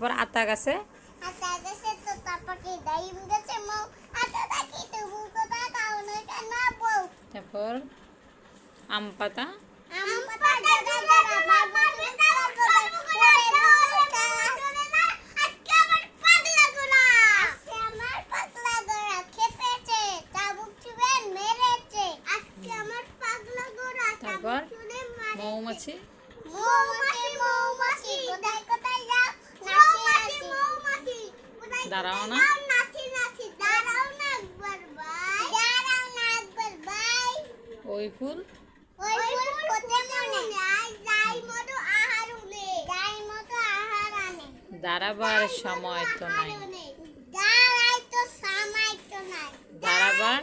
তারপর আতা গাছে তারপর আম পাতা তারপর মৌমাছি দাঁড়াও না ওই ফুল দাঁড়াবার সময় তো নাই দাঁড়াবার